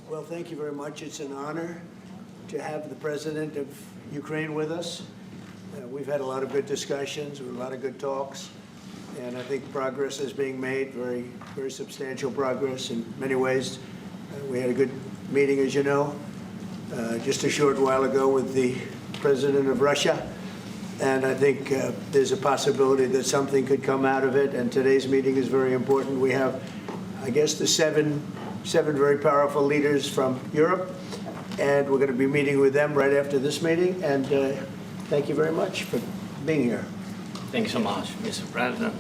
Well, thank you very much. It's an honor to have the president of Ukraine with us. We've had a lot of good discussions, a lot of good talks, and I think progress is being made, very, very substantial progress in many ways. We had a good meeting, as you know, just a short while ago with the president of Russia, and I think there's a possibility that something could come out of it, and today's meeting is very important. We have, I guess, the seven very powerful leaders from Europe, and we're going to be meeting with them right after this meeting, and thank you very much for being here. Thank you so much, Mr. President.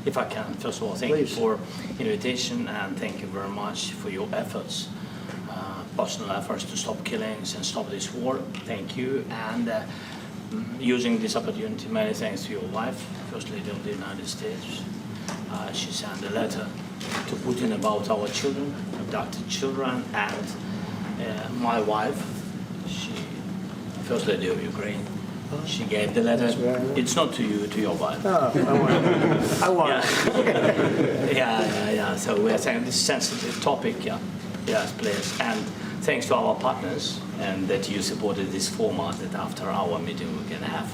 If I can, first of all, thank you for invitation, and thank you very much for your efforts, personal efforts to stop killings and stop this war. Thank you. And using this opportunity, many thanks to your wife, First Lady of the United States. She sent a letter to Putin about our children, abducted children, and my wife, First Lady of Ukraine, she gave the letter. It's not to you, to your wife. Oh, I want it. Yeah. So we are saying this sensitive topic, yes, please. And thanks to our partners, and that you supported this format, that after our meeting we can have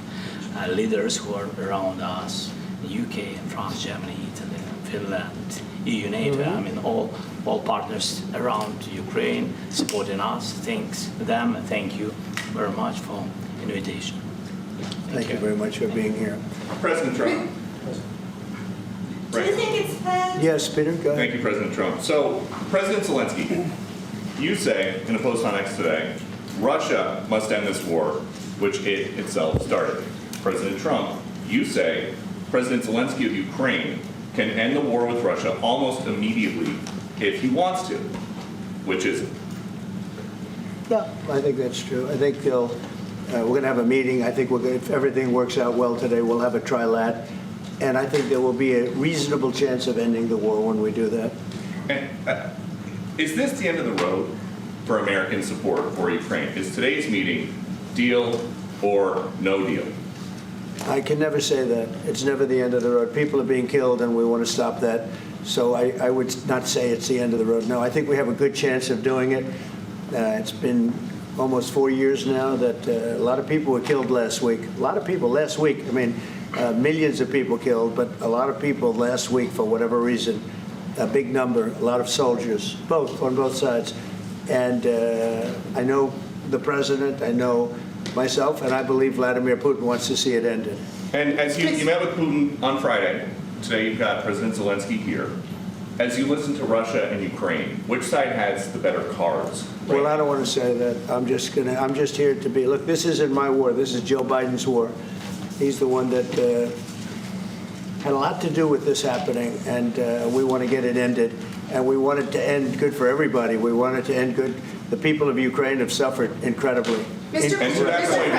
leaders who are around us, UK, France, Germany, Italy, Finland, EU, NATO, I mean all partners around Ukraine supporting us. Thanks them, and thank you very much for invitation. Thank you very much for being here. President Trump. Do you think it's fair? Yes, Peter, go ahead. Thank you, President Trump. So, President Zelenskyy, you say in a post on X today, Russia must end this war, which it itself started. President Trump, you say President Zelenskyy of Ukraine can end the war with Russia almost immediately if he wants to. Which is it? Yeah, I think that's true. I think we're going to have a meeting. I think if everything works out well today, we'll have a trilat. And I think there will be a reasonable chance of ending the war when we do that. And is this the end of the road for American support for Ukraine? Is today's meeting deal or no deal? I can never say that. It's never the end of the road. People are being killed, and we want to stop that. So I would not say it's the end of the road. No, I think we have a good chance of doing it. It's been almost 4 years now that a lot of people were killed last week. A lot of people last week. I mean, millions of people killed, but a lot of people last week for whatever reason. A big number, a lot of soldiers, on both sides. And I know the president, I know myself, and I believe Vladimir Putin wants to see it ended. And as you met with Putin on Friday, today you've got President Zelenskyy here. As you listen to Russia and Ukraine, which side has the better cards? Right? Well, I don't want to say that. I'm just here to be. Look, this isn't my war. This is Joe Biden's war. He's the one that had a lot to do with this happening, and we want to get it ended. And we want it to end good for everybody. We want it to end good. The people of Ukraine have suffered incredibly. And to that point,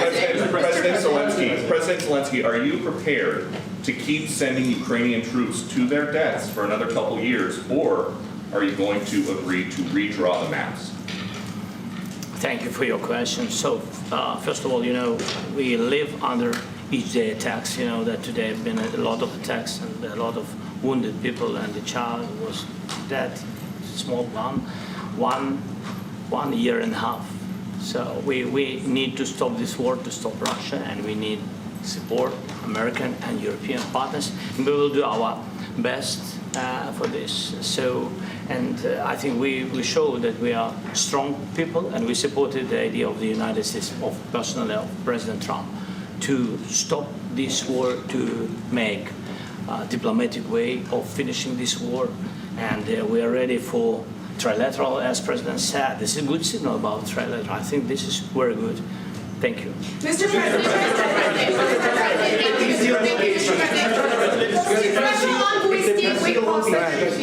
President Zelenskyy, are you prepared to keep sending Ukrainian troops to their deaths for another couple years, or are you going to agree to redraw the maps? Thank you for your question. So, first of all, we live under each day attacks. You know that today have been a lot of attacks and a lot of wounded people, and the child was dead, small one year and a half. So we need to stop this war, to stop Russia, and we need support, American and European partners. And we will do our best for this. So, and I think we show that we are strong people, and we supported the idea of the United States, personally of President Trump, to stop this war, to make a diplomatic way of finishing this war. And we are ready for tri-lateral, as President said. This is a good signal about tri-lateral. I think this is very good. Thank you. Mr. President,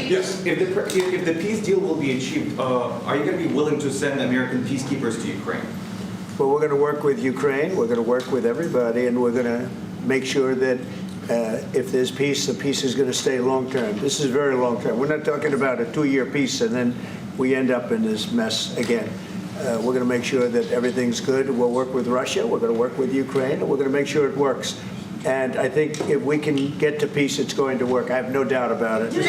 yes. If the peace deal will be achieved, are you going to be willing to send American peacekeepers to Ukraine? Well, we're going to work with Ukraine. We're going to work with everybody, and we're going to make sure that if there's peace, the peace is going to stay long-term. This is very long-term. We're not talking about a 2-year peace and then we end up in this mess again. We're going to make sure that everything's good. We'll work with Russia. We're going to work with Ukraine, and we're going to make sure it works. And I think if we can get to peace, it's going to work. I have no doubt about it. Your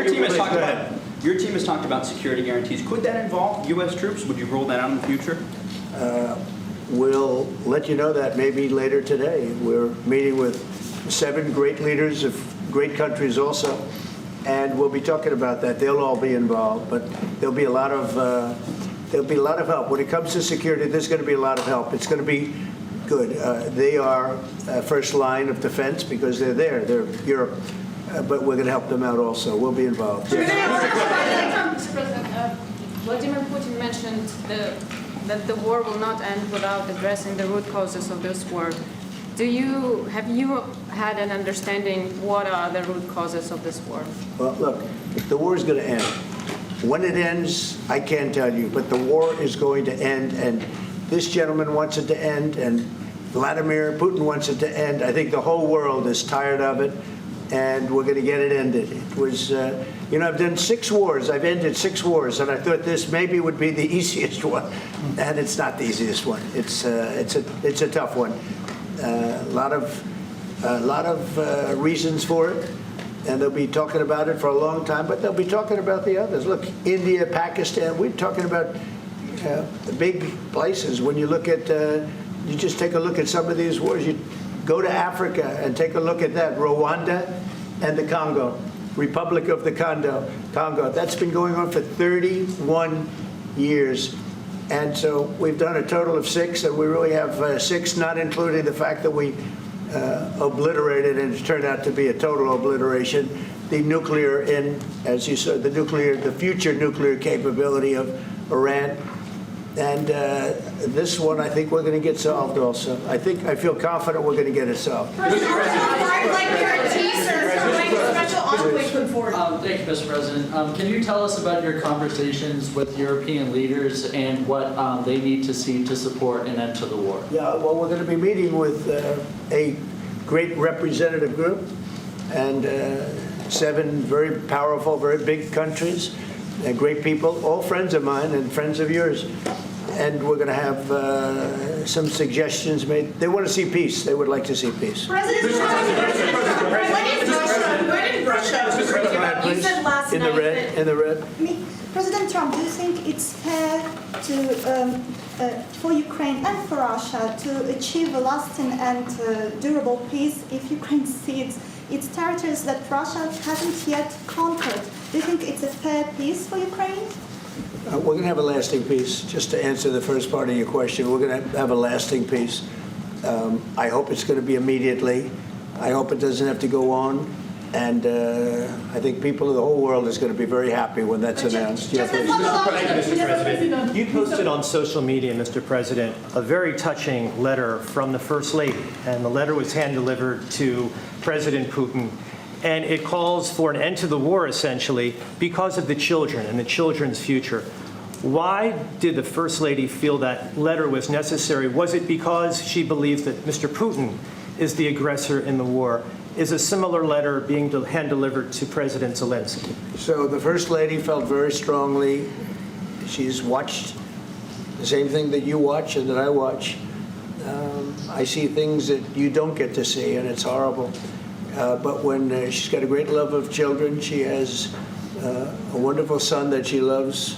team is talking Your team has talked about security guarantees. Could that involve U.S. troops? Would you roll that out in the future? We'll let you know that maybe later today. We're meeting with 7 great leaders of great countries also, and we'll be talking about that. They'll all be involved, but there'll be a lot of help. When it comes to security, there's going to be a lot of help. It's going to be good. They are first line of defense because they're there. They're Europe. But we're going to help them out also. We'll be involved. Mr. President, Vladimir Putin mentioned that the war will not end without addressing the root causes of this war. Have you had an understanding what are the root causes of this war? Well, look, the war is going to end. When it ends, I can't tell you, but the war is going to end, and this gentleman wants it to end, and Vladimir Putin wants it to end. I think the whole world is tired of it, and we're going to get it ended. It was, I've done 6 wars. I've ended 6 wars, and I thought this maybe would be the easiest one, and it's not the easiest one. It's a tough one. A lot of reasons for it, and they'll be talking about it for a long time. But they'll be talking about the others. Look, India, Pakistan. We're talking about the big places. When you look at, you just take a look at some of these wars. You go to Africa and take a look at that. Rwanda and the Congo, Republic of the Congo. That's been going on for 31 years. And so we've done a total of 6, and we really have 6, not including the fact that we obliterated, and it turned out to be a total obliteration, the nuclear, as you said, the future nuclear capability of Iran. And this one, I think we're going to get solved also. I feel confident we're going to get it solved. Thank you, Mr. President. Can you tell us about your conversations with European leaders and what they need to see to support an end to the war? Yeah, well, we're going to be meeting with a great representative group and 7 very powerful, very big countries, great people, all friends of mine and friends of yours. And we're going to have some suggestions made. They want to see peace. They would like to see peace. President Trump, when in Russia, you said last In night the red, that in the red. President Trump, do you think it's fair for Ukraine and for Russia to achieve a lasting and durable peace if Ukraine cedes its territories that Russia hasn't yet conquered? Do you think it's a fair peace for Ukraine? We're going to have a lasting peace. Just to answer the first part of your question, we're going to have a lasting peace. I hope it's going to be immediately. I hope it doesn't have to go on. And I think people of the whole world is going to be very happy when that's announced. just a Mr. President, you posted on social media, Mr. President, a very touching letter from the First Lady, and the letter was hand-delivered to President Putin, and it calls for an end to the war, essentially, because of the children and the children's future. Why did the First Lady feel that letter was necessary? Was it because she believes that Mr. Putin is the aggressor in the war? Is a similar letter being hand-delivered to President Zelenskyy? So the First Lady felt very strongly. She's watched the same thing that you watch and that I watch. I see things that you don't get to see, and it's horrible. But when she's got a great love of children, she has a wonderful son that she loves,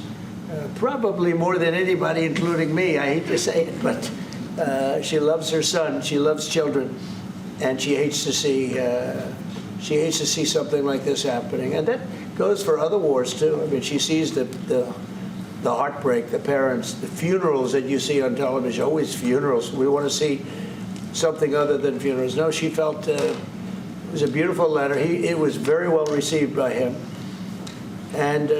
probably more than anybody, including me. I hate to say it, but she loves her son. She loves children. And she hates to see something like this happening, and that goes for other wars too. I mean, she sees the heartbreak, the parents, the funerals that you see on television. Always funerals. We want to see something other than funerals. No, she felt it was a beautiful letter. It was very well received by him, and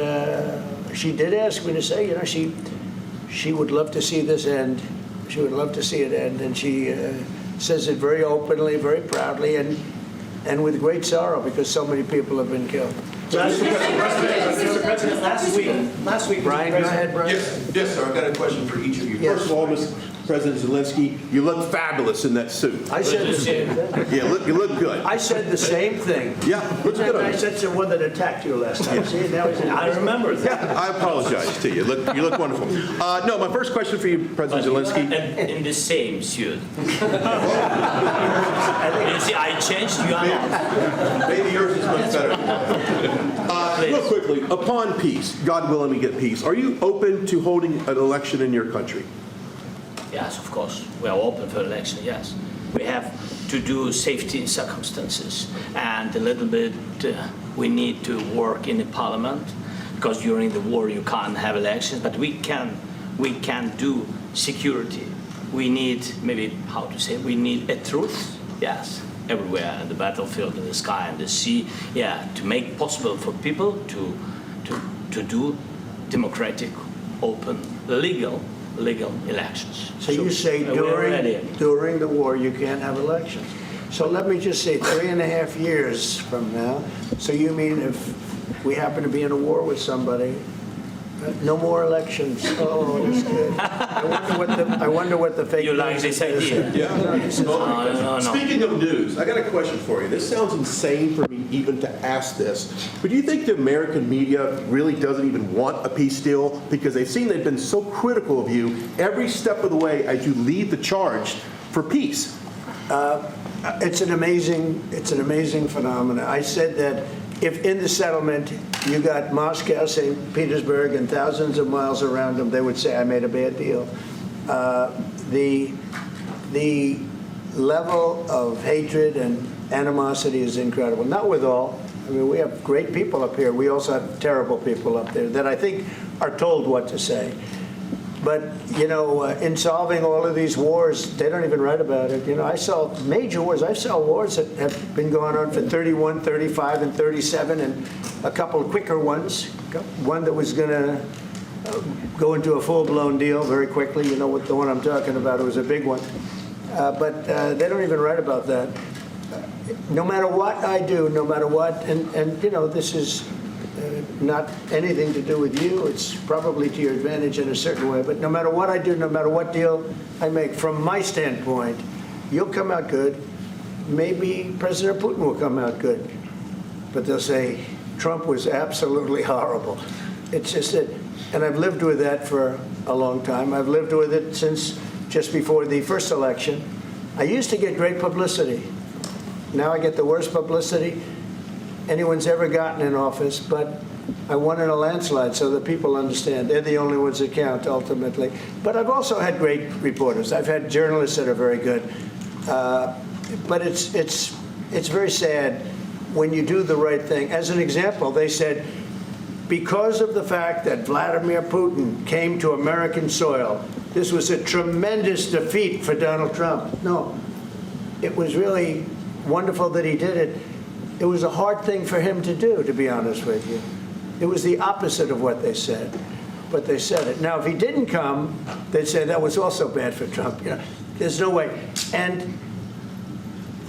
she did ask me to say, she would love to see this end. She would love to see it end, and she says it very openly, very proudly, and with great sorrow because so many people have been killed. Mr. President, last week, Brian, go ahead, Brian. Yes, sir. I've got a question for each of you. Yes. First of all, Mr. President Zelensky, you look fabulous in that suit. I said the same thing. Yeah, you look good. I said the same thing. Yeah, looks good on I you. said to the one that attacked you last time. See, now he's I remember that. I apologize to you. You look wonderful. No, my first question for you, President Zelensky. And in the same suit. You see, I changed you. Maybe yours is much better. quickly, upon peace, God willing we get peace, are you open to holding an election in your country? Yes, of course. We are open for election, yes. We have to do safety circumstances, and a little bit we need to work in the parliament, because during the war you can't have elections, but we can do security. We need, maybe, how to say, we need a truth, yes, everywhere, in the battlefield, in the sky, in the sea, yeah, to make possible for people to do democratic, open, legal elections. So you say we're ready. during the war, you can't have elections. So let me just say 3.5 years from now, so you mean if we happen to be in a war with somebody, no more elections? Oh, that's good. I wonder what the fake You like news this is. idea? Yeah. No. Speaking of news, I got a question for you. This sounds insane for me even to ask this, but do you think the American media really doesn't even want a peace deal because they've seen they've been so critical of you every step of the way as you lead the charge for peace? It's an amazing phenomenon. I said that if in the settlement you got Moscow, St. Petersburg, and thousands of miles around them, they would say, I made a bad deal. The level of hatred and animosity is incredible. Not with all. I mean, we have great people up here. We also have terrible people up there that I think are told what to say. But, you know, in solving all of these wars, they don't even write about it. You know, I saw major wars. I saw wars that have been going on for 31, 35, and 37, and a couple of quicker ones. One that was going to go into a full-blown deal very quickly. You know what the one I'm talking about. It was a big one. But they don't even write about that. No matter what I do, no matter what, and you know, this is not anything to do with you. It's probably to your advantage in a certain way. But no matter what I do, no matter what deal I make, from my standpoint, you'll come out good. Maybe President Putin will come out good. But they'll say, Trump was absolutely horrible. It's just that, and I've lived with that for a long time. I've lived with it since just before the first election. I used to get great publicity. Now I get the worst publicity anyone's ever gotten in office, but I won in a landslide, so that people understand. They're the only ones that count, ultimately. But I've also had great reporters. I've had journalists that are very good. But it's very sad when you do the right thing. As an example, they said, because of the fact that Vladimir Putin came to American soil, this was a tremendous defeat for Donald Trump. No, it was really wonderful that he did it. It was a hard thing for him to do, to be honest with you. It was the opposite of what they said, but they said it. Now, if he didn't come, they'd say that was also bad for Trump. You know, there's no way. And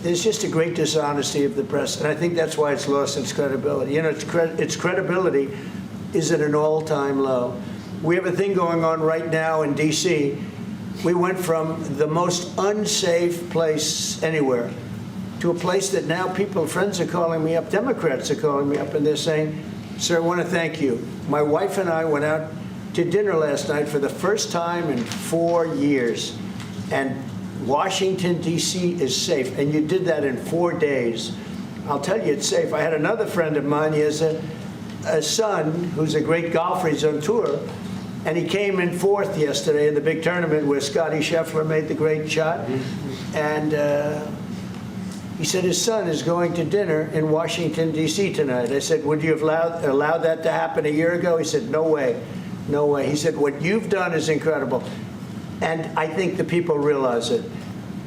there's just a great dishonesty of the press, and I think that's why it's lost its credibility. You know, its credibility is at an all-time low. We have a thing going on right now in D.C. We went from the most unsafe place anywhere to a place that now friends are calling me up, Democrats are calling me up, and they're saying, sir, I want to thank you. My wife and I went out to dinner last night for the first time in 4 years, and Washington, D.C. is safe, and you did that in 4 days. I'll tell you, it's safe. I had another friend of mine, he has a son who's a great golfer, he's on tour, and he came in 4th yesterday in the big tournament where Scotty Scheffler made the great shot, and he said his son is going to dinner in Washington, D.C. tonight. I said, would you have allowed that to happen a year ago? He said, no way, no way. He said, what you've done is incredible. And I think the people realize it.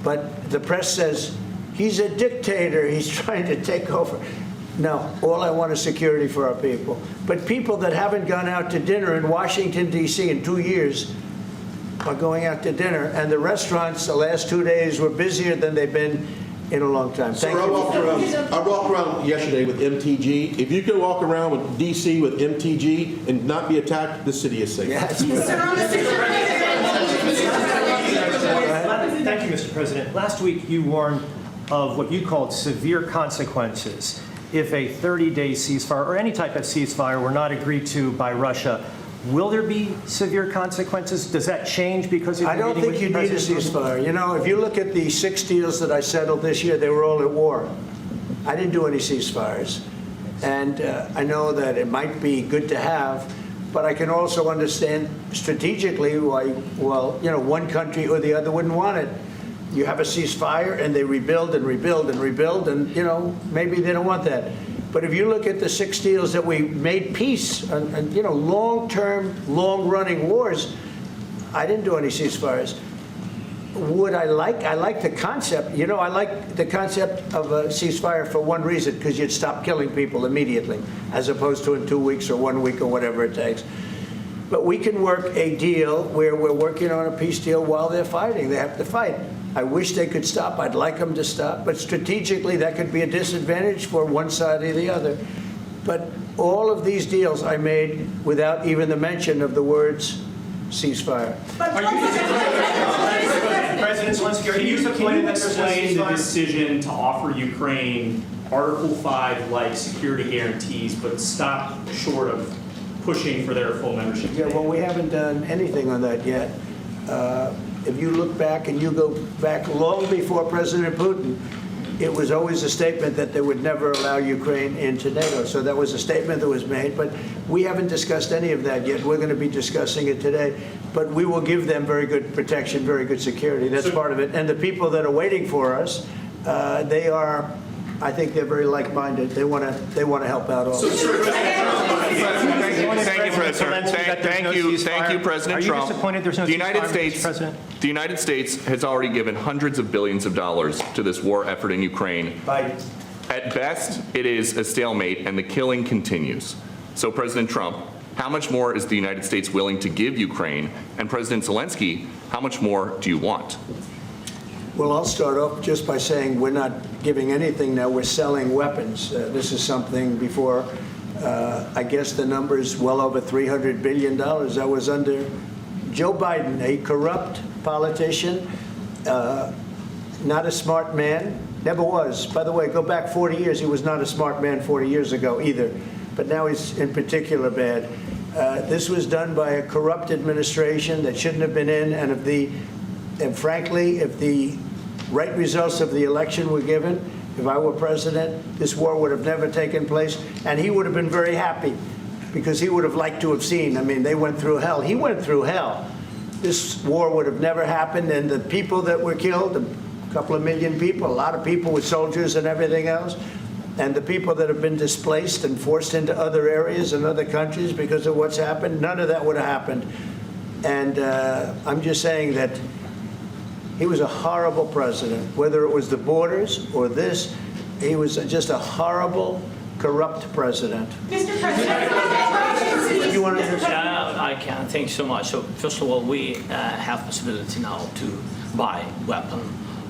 But the press says, he's a dictator, he's trying to take over. No, all I want is security for our people. But people that haven't gone out to dinner in Washington, D.C. in 2 years are going out to dinner. And the restaurants the last 2 days were busier than they've been in a long time. Sir, I walked around yesterday with MTG. If you can walk around with D.C. with MTG and not be attacked, the city is safe. Yeah, Thank you, Mr. President. Last week, you warned of what you called severe consequences if a 30-day ceasefire or any type of ceasefire were not agreed to by Russia. Will there be severe consequences? Does that change because of I don't think you need a ceasefire. You know, if you look at the 6 deals that I settled this year, they were all at war. I didn't do any ceasefires. And I know that it might be good to have, but I can also understand strategically why, well, one country or the other wouldn't want it. You have a ceasefire and they rebuild and rebuild and rebuild, and, maybe they don't want that. But if you look at the 6 deals that we made peace and long-term, long-running wars, I didn't do any ceasefires. Would I like the concept, I like the concept of a ceasefire for one reason, because you'd stop killing people immediately, as opposed to in 2 weeks or 1 week or whatever it takes. But we can work a deal where we're working on a peace deal while they're fighting. They have to fight. I wish they could stop. I'd like them to stop. But strategically, that could be a disadvantage for one side or the other. But all of these deals I made without even the mention of the words ceasefire. President Zelenskyy, can you explain the decision to offer Ukraine Article 5-like security guarantees, but stop short of pushing for their full membership? Yeah, well, we haven't done anything on that yet. If you look back and you go back long before President Putin, it was always a statement that they would never allow Ukraine into NATO. So that was a statement that was made, but we haven't discussed any of that yet. We're going to be discussing it today, but we will give them very good protection, very good security. That's part of it. And the people that are waiting for us, they are, I think they're very like-minded. They want to help out all. Thank you, President. Thank you, President Trump. Are you disappointed there's no ceasefire, Mr. President? The United States has already given hundreds of billions of dollars to this war effort in Ukraine. Biden. At best, it is a stalemate, and the killing continues. So, President Trump, how much more is the United States willing to give Ukraine? And President Zelenskyy, how much more do you want? Well, I'll start off just by saying we're not giving anything now. We're selling weapons. This is something before, I guess the number is well over $300 billion. That was under Joe Biden, a corrupt politician, not a smart man, never was. By the way, go back 40 years, he was not a smart man 40 years ago either, but now he's in particular bad. This was done by a corrupt administration that shouldn't have been in, and frankly, if the right results of the election were given, if I were president, this war would have never taken place, and he would have been very happy, because he would have liked to have seen. I mean, they went through hell. He went through hell. This war would have never happened, and the people that were killed, a couple of million people, a lot of people with soldiers and everything else, and the people that have been displaced and forced into other areas and other countries because of what's happened, none of that would have happened. And I'm just saying that he was a horrible president, whether it was the borders or this. He was just a horrible, corrupt president. Mr. President, You want to I can. Thanks so much. So first of all, we have possibility now to buy weapon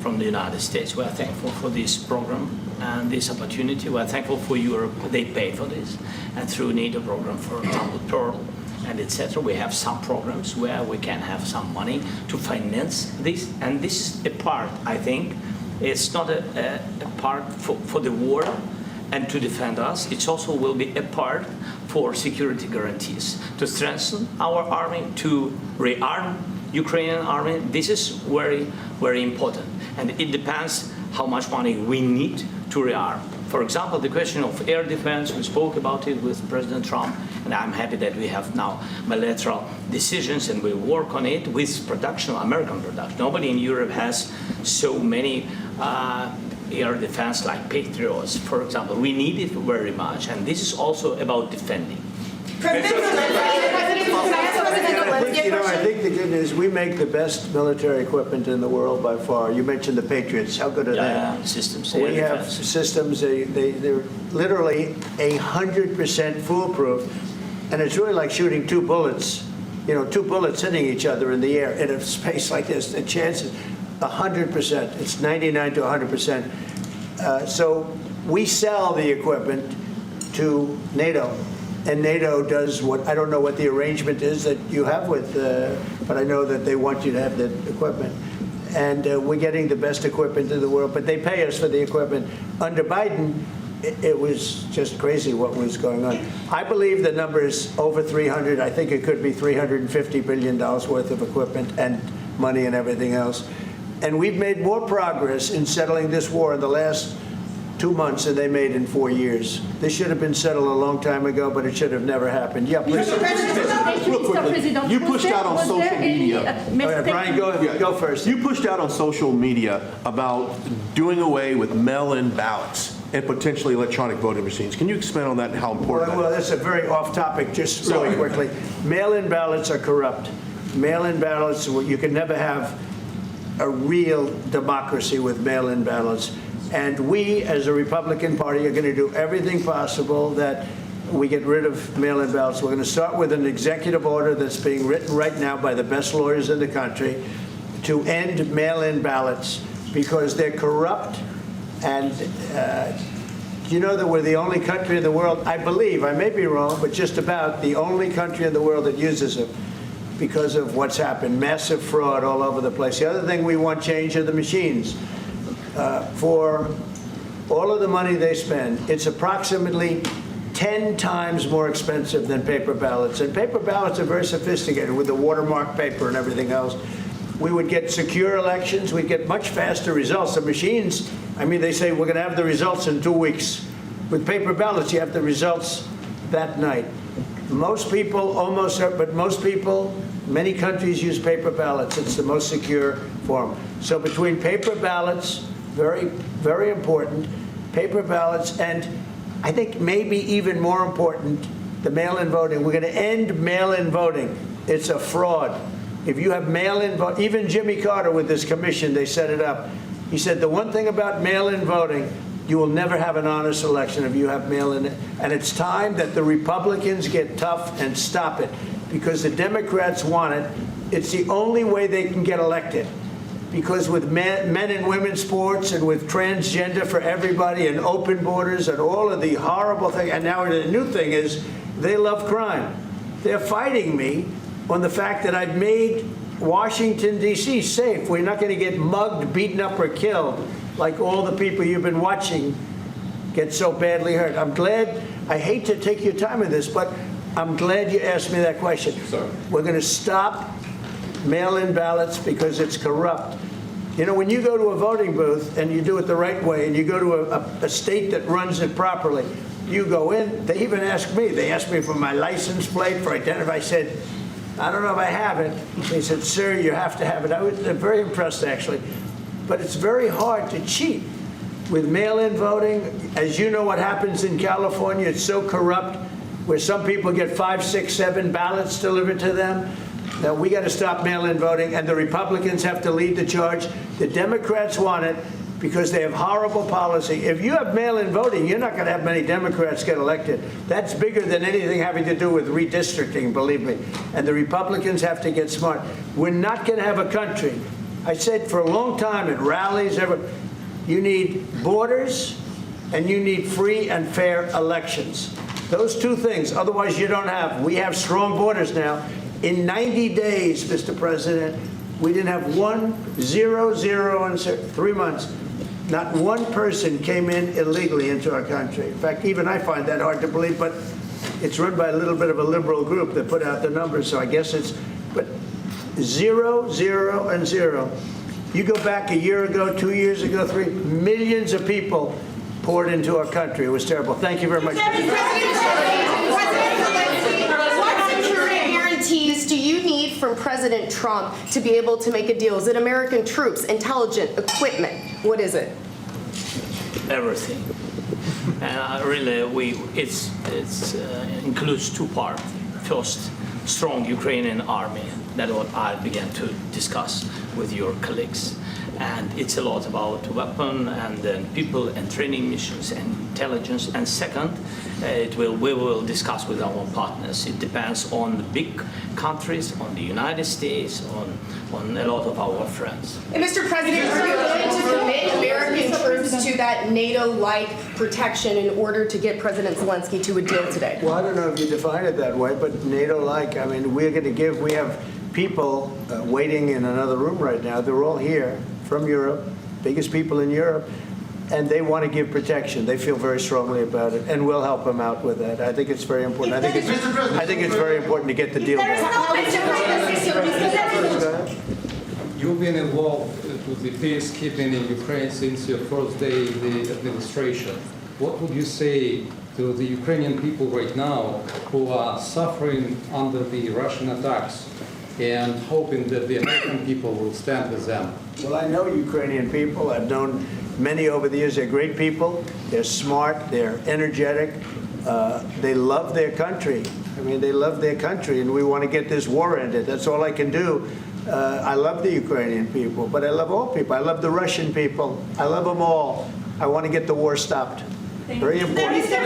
from the United States. We are thankful for this program and this opportunity. We are thankful for Europe. They pay for this, and through NATO program, for example, Pearl and etc. We have some programs where we can have some money to finance this, and this is a part. I think it's not a part for the war and to defend us. It also will be a part for security guarantees, to strengthen our army, to rearm Ukrainian army. This is very, very important. And it depends how much money we need to rearm. For example, the question of air defense, we spoke about it with President Trump, and I'm happy that we have now bilateral decisions and we work on it with production, American production. Nobody in Europe has so many air defense like Patriots, for example. We need it very much, and this is also about defending. I think the good news, we make the best military equipment in the world by far. You mentioned the Patriots. How good are they? Systems. We have systems, they're literally 100% foolproof. And it's really like shooting two bullets, two bullets hitting each other in the air in a space like this. The chances, 100%. It's 99 to 100%. So we sell the equipment to NATO. And NATO does what, I don't know what the arrangement is that you have with, but I know that they want you to have the equipment. And we're getting the best equipment in the world, but they pay us for the equipment. Under Biden, it was just crazy what was going on. I believe the number is over 300. I think it could be $350 billion worth of equipment and money and everything else. And we've made more progress in settling this war in the last 2 months and they made in 4 years. This should have been settled a long time ago, but it should have never happened. Yeah, please. Real quickly, you pushed out on social media. All right, Brian, go first. You pushed out on social media about doing away with mail-in ballots and potentially electronic voting machines. Can you expand on that and how important that Well, is? that's a very off-topic, just really quickly. Mail-in ballots are corrupt. Mail-in ballots, you can never have a real democracy with mail-in ballots. And we, as a Republican Party, are going to do everything possible that we get rid of mail-in ballots. We're going to start with an executive order that's being written right now by the best lawyers in the country to end mail-in ballots because they're corrupt. And you know that we're the only country in the world, I believe, I may be wrong, but just about the only country in the world that uses them because of what's happened, massive fraud all over the place. The other thing we want change are the machines. For all of the money they spend, it's approximately 10 times more expensive than paper ballots. And paper ballots are very sophisticated with the watermark paper and everything else. We would get secure elections. We'd get much faster results. The machines, I mean, they say we're going to have the results in 2 weeks. With paper ballots, you have the results that night. Most people, but most people, many countries use paper ballots. It's the most secure form. So between paper ballots, very, very important, paper ballots, and I think maybe even more important, the mail-in voting. We're going to end mail-in voting. It's a fraud. If you have mail-in vote, even Jimmy Carter with this commission, they set it up. He said the one thing about mail-in voting, you will never have an honest election if you have mail-in. And it's time that the Republicans get tough and stop it because the Democrats want it. It's the only way they can get elected. Because with men and women's sports and with transgender for everybody and open borders and all of the horrible things, and now the new thing is they love crime. They're fighting me on the fact that I've made Washington, D.C. safe. We're not going to get mugged, beaten up, or killed like all the people you've been watching get so badly hurt. I'm glad, I hate to take your time with this, but I'm glad you asked me that question. Sorry. We're going to stop mail-in ballots because it's corrupt. You know, when you go to a voting booth and you do it the right way and you go to a state that runs it properly, you go in, they even ask me, they asked me for my license plate, for identity. I said, I don't know if I have it. They said, sir, you have to have it. I was very impressed, actually. But it's very hard to cheat with mail-in voting. As you know what happens in California, it's so corrupt, where some people get 5, 6, 7 ballots delivered to them. Now, we got to stop mail-in voting, and the Republicans have to lead the charge. The Democrats want it because they have horrible policy. If you have mail-in voting, you're not going to have many Democrats get elected. That's bigger than anything having to do with redistricting, believe me. And the Republicans have to get smart. We're not going to have a country. I said for a long time at rallies, you need borders and you need free and fair elections. Those two things, otherwise you don't have. We have strong borders now. In 90 days, Mr. President, we didn't have 0 in 3 months. Not one person came in illegally into our country. In fact, even I find that hard to believe, but it's run by a little bit of a liberal group that put out the numbers, so I guess it's, but 0, 0, and 0. You go back a year ago, 2 years ago, 3 millions of people poured into our country. It was terrible. Thank you very much. Do you need from President Trump to be able to make a deal? Is it American troops, intelligence, equipment? What is it? Everything. And really, it includes 2 parts. First, strong Ukrainian army. That's what I began to discuss with your colleagues. And it's a lot about weapon and then people and training missions and intelligence. And second, we will discuss with our partners. It depends on the big countries, on the United States, on a lot of our friends. And Mr. President, are you going to commit American troops to that NATO-like protection in order to get President Zelenskyy to a deal today? Well, I don't know if you define it that way, but NATO-like, I mean, we're going to give, we have people waiting in another room right now. They're all here from Europe, biggest people in Europe, and they want to give protection. They feel very strongly about it, and we'll help them out with that. I think it's very important. I think it's very important to get the deal done. You've been involved to the peacekeeping in Ukraine since your first day in the administration. What would you say to the Ukrainian people right now who are suffering under the Russian attacks and hoping that the American people will stand with them? Well, I know Ukrainian people. I've known many over the years. They're great people. They're smart. They're energetic. They love their country. I mean, they love their country, and we want to get this war ended. That's all I can do. I love the Ukrainian people, but I love all people. I love the Russian people. I love them all. I want to get the war stopped. Very important. Mr.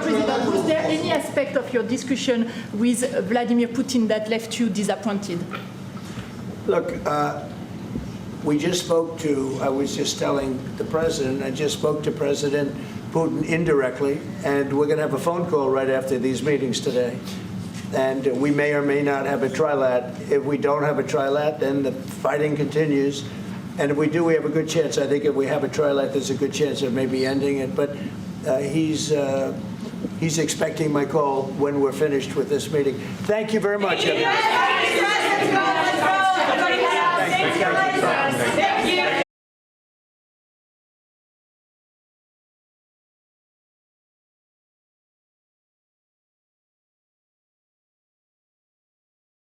President, was there any aspect of your discussion with Vladimir Putin that left you disappointed? Look, we just spoke to, I was just telling the president, I just spoke to President Putin indirectly, and we're going to have a phone call right after these meetings today. And we may or may not have a trilat. If we don't have a trilat, then the fighting continues. And if we do, we have a good chance. I think if we have a trilat, there's a good chance of maybe ending it. But he's expecting my call when we're finished with this meeting. Thank you very much. Thank you.